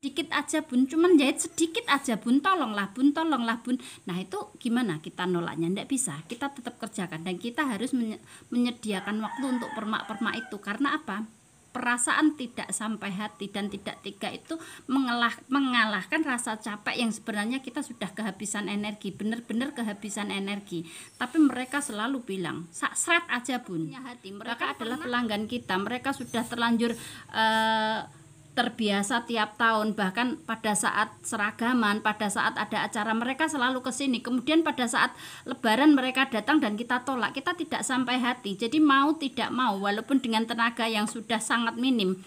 Dikit aja bun, cuman jahit sedikit aja bun, tolonglah bun, tolonglah bun. Nah itu gimana kita nolaknya? Nggak bisa, kita tetap kerjakan. Dan kita harus menyediakan waktu untuk permak-permak itu. Karena apa? Perasaan tidak sampai hati dan tidak tega itu mengalahkan rasa capek yang sebenarnya kita sudah kehabisan energi, benar-benar kehabisan energi. Tapi mereka selalu bilang, seret aja bun. Hati. Mereka adalah pelanggan kita, mereka sudah terlanjur terbiasa tiap tahun, bahkan pada saat seragaman, pada saat ada acara mereka selalu ke sini. Kemudian pada saat lebaran mereka datang dan kita tolak, kita tidak sampai hati. Jadi mau tidak mau, walaupun dengan tenaga yang sudah sangat minim,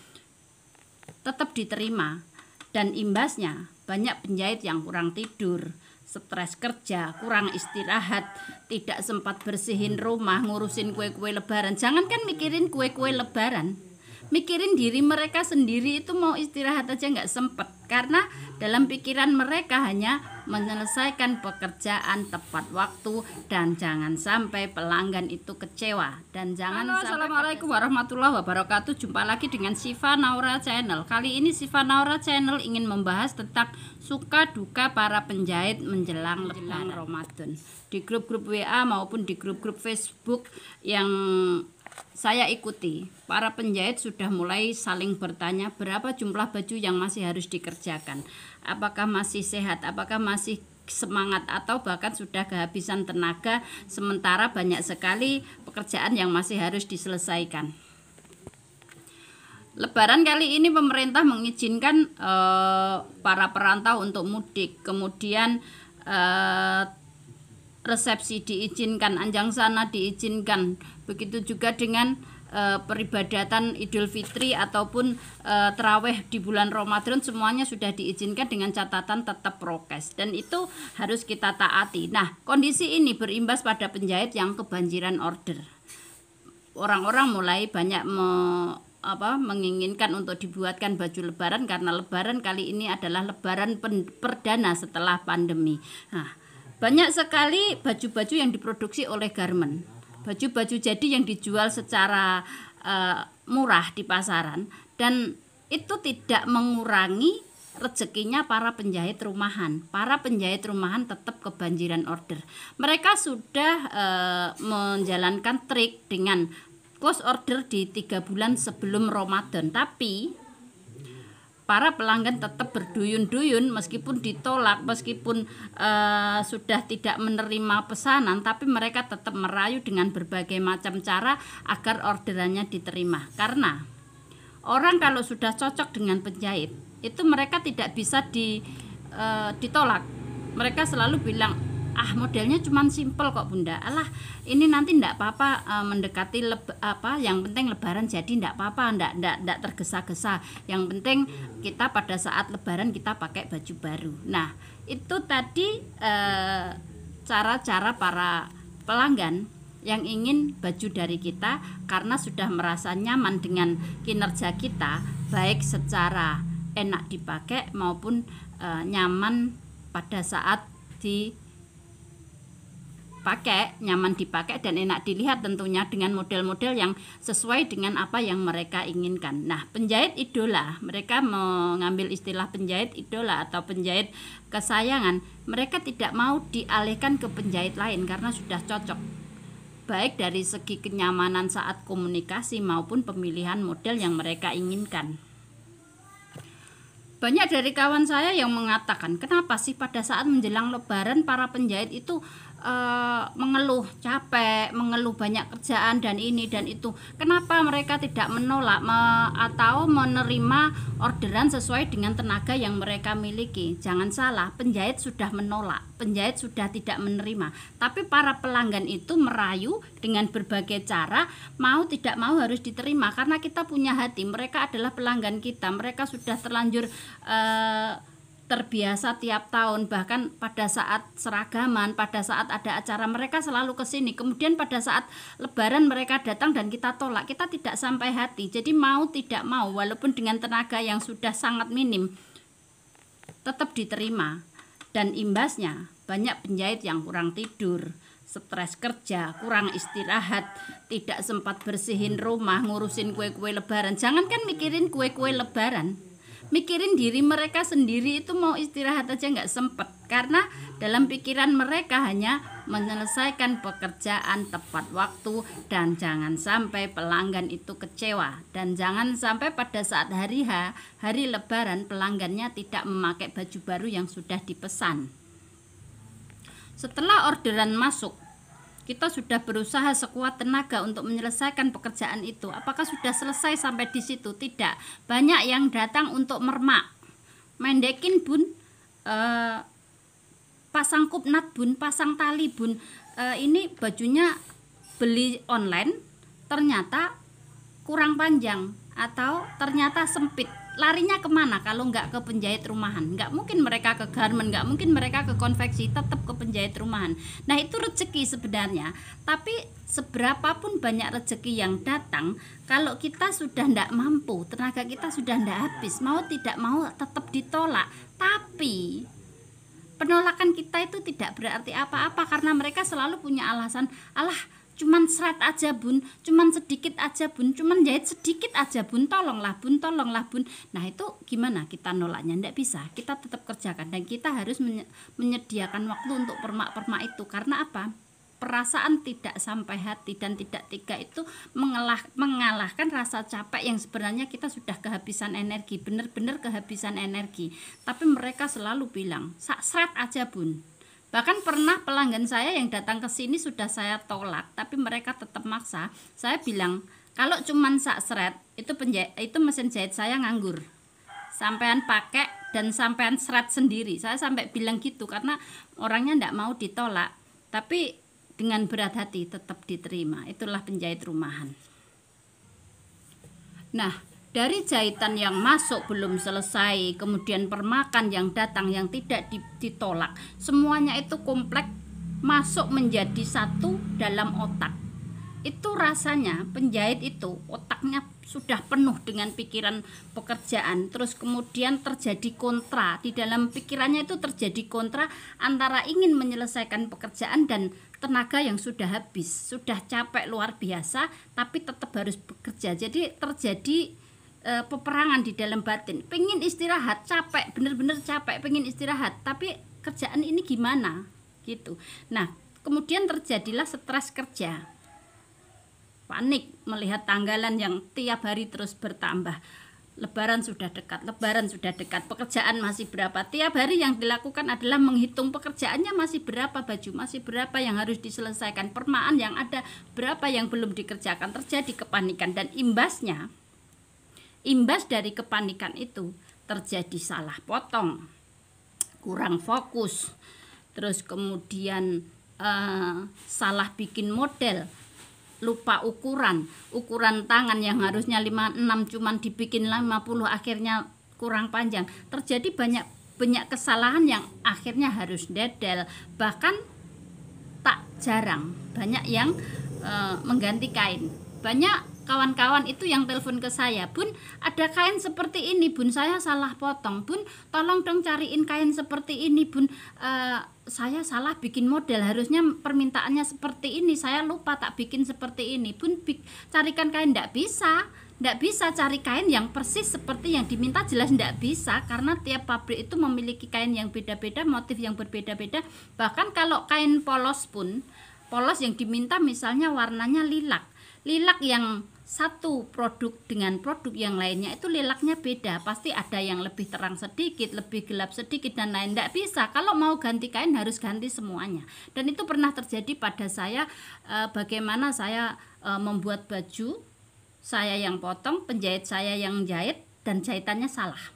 tetap diterima. Dan imbasnya banyak penjahit yang kurang tidur, stres kerja, kurang istirahat, tidak sempat bersihin rumah, ngurusin kue-kue lebaran. Jangankan mikirin kue-kue lebaran, mikirin diri mereka sendiri itu mau istirahat aja nggak sempet, karena dalam pikiran mereka hanya menyelesaikan pekerjaan tepat waktu dan jangan sampai pelanggan itu kecewa. Dan jangan sampai. Assalamualaikum warahmatullahi wabarakatuh. Jumpa lagi dengan Siva Naura Channel. Kali ini Siva Naura Channel ingin membahas tentang suka duka para penjahit menjelang Ramadan. Di grup-grup WA maupun di grup-grup Facebook yang saya ikuti, para penjahit sudah mulai saling bertanya berapa jumlah baju yang masih harus dikerjakan, apakah masih sehat, apakah masih semangat, atau bahkan sudah kehabisan tenaga, sementara banyak sekali pekerjaan yang masih harus diselesaikan. Lebaran kali ini pemerintah mengizinkan para perantau untuk mudik, kemudian resepsi diizinkan, anjang sana diizinkan, begitu juga dengan peribadatan Idul Fitri ataupun terawih di bulan Ramadan, semuanya sudah diizinkan dengan catatan tetap prokes, dan itu harus kita taati. Nah, kondisi ini berimbas pada penjahit yang kebanjiran order. Orang-orang mulai banyak menginginkan untuk dibuatkan baju lebaran, karena lebaran kali ini adalah lebaran perdana setelah pandemi. Nah, banyak sekali baju-baju yang diproduksi oleh garment, baju-baju jadi yang dijual secara murah di pasaran, dan itu tidak mengurangi rezekinya para penjahit rumahan. Para penjahit rumahan tetap kebanjiran order. Mereka sudah menjalankan trik dengan close order di 3 bulan sebelum Ramadan, tapi para pelanggan tetap berduyun-duyun meskipun ditolak, meskipun sudah tidak menerima pesanan, tapi mereka tetap merayu dengan berbagai macam cara agar orderannya diterima. Karena orang kalau sudah cocok dengan penjahit, itu mereka tidak bisa ditolak. Mereka selalu bilang, modelnya cuman simple kok bunda, alah ini nanti ndak apa-apa, mendekati yang penting lebaran jadi ndak apa-apa, ndak tergesa-gesa, yang penting kita pada saat lebaran kita pakai baju baru. Nah itu tadi cara-cara para pelanggan yang ingin baju dari kita karena sudah merasa nyaman dengan kinerja kita, baik secara enak dipakai maupun nyaman pada saat nyaman dipakai dan enak dilihat, tentunya dengan model-model yang sesuai dengan apa yang mereka inginkan. Nah, penjahit idola, mereka mengambil istilah penjahit idola atau penjahit kesayangan, mereka tidak mau dialihkan ke penjahit lain karena sudah cocok, baik dari segi kenyamanan saat komunikasi maupun pemilihan model yang mereka inginkan. Banyak dari kawan saya yang mengatakan, kenapa sih pada saat menjelang lebaran para penjahit itu mengeluh capek, mengeluh banyak kerjaan dan ini dan itu. Kenapa mereka tidak menolak atau menerima orderan sesuai dengan tenaga yang mereka miliki? Jangan salah, penjahit sudah menolak, penjahit sudah tidak menerima. Tapi para pelanggan itu merayu dengan berbagai cara, mau tidak mau harus diterima karena kita punya hati. Mereka adalah pelanggan kita, mereka sudah terlanjur terbiasa tiap tahun, bahkan pada saat seragaman, pada saat ada acara mereka selalu ke sini. Kemudian pada saat lebaran mereka datang dan kita tolak, kita tidak sampai hati. Jadi mau tidak mau, walaupun dengan tenaga yang sudah sangat minim, tetap diterima. Dan imbasnya banyak penjahit yang kurang tidur, stres kerja, kurang istirahat, tidak sempat bersihin rumah, ngurusin kue-kue lebaran. Jangankan mikirin kue-kue lebaran, mikirin diri mereka sendiri, itu mau istirahat aja nggak sempet, karena dalam pikiran mereka hanya menyelesaikan pekerjaan tepat waktu, dan jangan sampai pelanggan itu kecewa, dan jangan sampai pada saat hari H, hari Lebaran, pelanggannya tidak memakai baju baru yang sudah dipesan. Setelah orderan masuk, kita sudah berusaha sekuat tenaga untuk menyelesaikan pekerjaan itu. Apakah sudah selesai sampai di situ? Tidak. Banyak yang datang untuk mermak, mendekin bun, pasang kupnat bun, pasang tali bun. Ini bajunya beli online, ternyata kurang panjang atau ternyata sempit. Larinya kemana kalau nggak ke penjahit rumahan? Nggak mungkin mereka ke garment, nggak mungkin mereka ke konveksi, tetap ke penjahit rumahan. Nah, itu rezeki sebenarnya. Tapi seberapapun banyak rezeki yang datang, kalau kita sudah nggak mampu, tenaga kita sudah nggak habis, mau tidak mau tetap ditolak. Tapi penolakan kita itu tidak berarti apa-apa, karena mereka selalu punya alasan, alah cuman seret aja bun, cuman sedikit aja bun, cuman jahit sedikit aja bun, tolonglah bun, tolonglah bun. Nah, itu gimana kita nolaknya? Nggak bisa, kita tetap kerjakan, dan kita harus menyediakan waktu untuk permak-permak itu. Karena apa? Perasaan tidak sampai hati dan tidak tega itu mengalahkan rasa capek yang sebenarnya kita sudah kehabisan energi, benar-benar kehabisan energi. Tapi mereka selalu bilang, seret aja bun. Bahkan pernah pelanggan saya yang datang ke sini sudah saya tolak, tapi mereka tetap maksa. Saya bilang, kalau cuman sak seret, itu mesin jahit saya nganggur. Sampean pakai dan sampean seret sendiri. Saya sampai bilang gitu karena orangnya ndak mau ditolak. Tapi dengan berat hati tetap diterima. Itulah penjahit rumahan. Nah, dari jahitan yang masuk belum selesai, kemudian permakan yang datang yang tidak ditolak, semuanya itu kompleks masuk menjadi satu dalam otak. Itu rasanya penjahit itu otaknya sudah penuh dengan pikiran pekerjaan, terus kemudian terjadi kontra. Di dalam pikirannya itu terjadi kontra antara ingin menyelesaikan pekerjaan dan tenaga yang sudah habis, sudah capek luar biasa, tapi tetap harus bekerja. Jadi terjadi peperangan di dalam batin, pengen istirahat, capek, bener-bener capek, pengen istirahat, tapi kerjaan ini gimana gitu. Nah, kemudian terjadilah stres kerja, panik melihat tanggalan yang tiap hari terus bertambah. Lebaran sudah dekat, pekerjaan masih berapa, tiap hari yang dilakukan adalah menghitung pekerjaannya masih berapa, baju masih berapa yang harus diselesaikan, permaan yang ada berapa yang belum dikerjakan. Terjadi kepanikan, dan imbas dari kepanikan itu terjadi salah potong, kurang fokus, terus kemudian salah bikin model, lupa ukuran tangan yang harusnya 56 cuman dibikin 50, akhirnya kurang panjang. Terjadi banyak kesalahan yang akhirnya harus dedel. Bahkan tak jarang banyak yang mengganti kain. Banyak kawan-kawan itu yang telepon ke saya, bun ada kain seperti ini bun, saya salah potong bun, tolong dong cariin kain seperti ini bun, saya salah bikin model, harusnya permintaannya seperti ini, saya lupa tak bikin seperti ini bun, carikan kain. Ndak bisa cari kain yang persis seperti yang diminta, jelas ndak bisa, karena tiap pabrik itu memiliki kain yang beda-beda, motif yang berbeda-beda. Bahkan kalau kain polos pun, polos yang diminta misalnya warnanya lilac yang satu produk dengan produk yang lainnya itu lilaknya beda, pasti ada yang lebih terang sedikit, lebih gelap sedikit, dan lain. Tidak bisa, kalau mau ganti kain harus ganti semuanya. Dan itu pernah terjadi pada saya, bagaimana saya membuat baju, saya yang potong, penjahit saya yang jahit, dan jahitannya salah.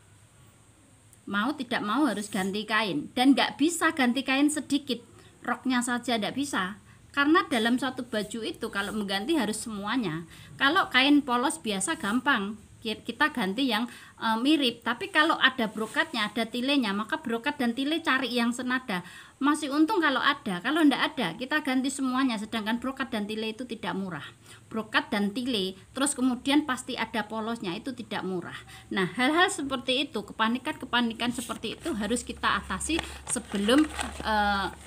Mau tidak mau harus ganti kain, dan nggak bisa ganti kain sedikit, roknya saja nggak bisa. Karena dalam satu baju itu kalau mengganti harus semuanya. Kalau kain polos biasa gampang, kita ganti yang mirip. Tapi kalau ada brokatnya, ada tilenya, maka brokat dan tile cari yang senada. Masih untung kalau ada. Kalau enggak ada, kita ganti semuanya. Sedangkan brokat dan tile itu tidak murah. Brokat dan tile, terus kemudian pasti ada polosnya, itu tidak murah. Nah, hal-hal seperti itu, kepanikan seperti itu harus kita atasi sebelum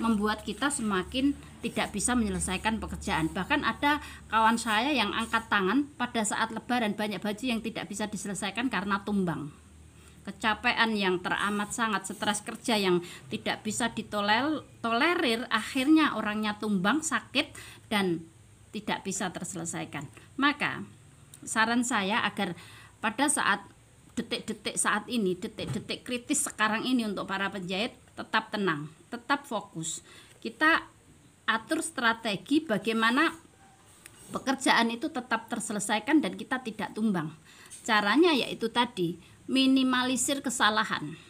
membuat kita semakin tidak bisa menyelesaikan pekerjaan. Bahkan ada kawan saya yang angkat tangan pada saat Lebaran, banyak baju yang tidak bisa diselesaikan karena tumbang. kecapean yang teramat sangat, stres kerja yang tidak bisa ditolerir, akhirnya orangnya tumbang, sakit, dan tidak bisa terselesaikan. Maka saran saya agar pada saat detik-detik saat ini, detik-detik kritis sekarang ini untuk para penjahit, tetap tenang, tetap fokus. Kita atur strategi bagaimana pekerjaan itu tetap terselesaikan dan kita tidak tumbang. Caranya yaitu tadi, minimalisir kesalahan.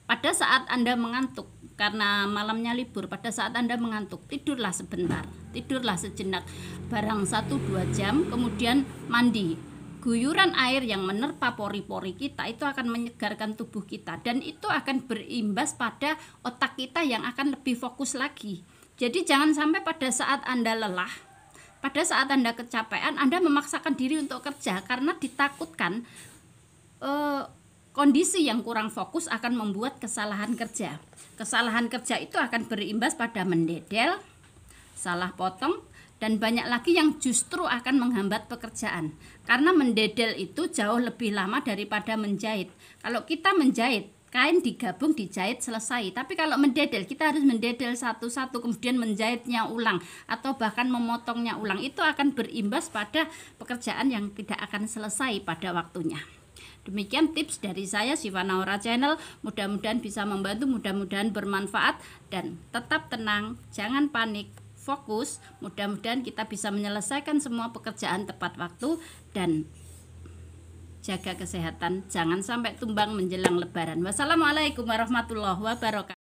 Pada saat Anda mengantuk karena malamnya libur, pada saat Anda mengantuk, tidurlah sebentar, tidurlah sejenak, barang 1-2 jam, kemudian mandi. Guyuran air yang menerpa pori-pori kita itu akan menyegarkan tubuh kita, dan itu akan berimbas pada otak kita yang akan lebih fokus lagi. Jadi jangan sampai pada saat Anda lelah, pada saat Anda kecapean, Anda memaksakan diri untuk kerja karena ditakutkan kondisi yang kurang fokus akan membuat kesalahan kerja. Kesalahan kerja itu akan berimbas pada mendedel, salah potong, dan banyak lagi yang justru akan menghambat pekerjaan. Karena mendedel itu jauh lebih lama daripada menjahit. Kalau kita menjahit, kain digabung, dijahit, selesai. Tapi kalau mendedel, kita harus mendedel satu-satu, kemudian menjahitnya ulang, atau bahkan memotongnya ulang. Itu akan berimbas pada pekerjaan yang tidak akan selesai pada waktunya. Demikian tips dari saya, Syifa Naura Channel. Mudah-mudahan bisa membantu, mudah-mudahan bermanfaat, dan tetap tenang, jangan panik, fokus. Mudah-mudahan kita bisa menyelesaikan semua pekerjaan tepat waktu dan jaga kesehatan, jangan sampai tumbang menjelang Lebaran. Wassalamualaikum warahmatullahi wabarakatuh.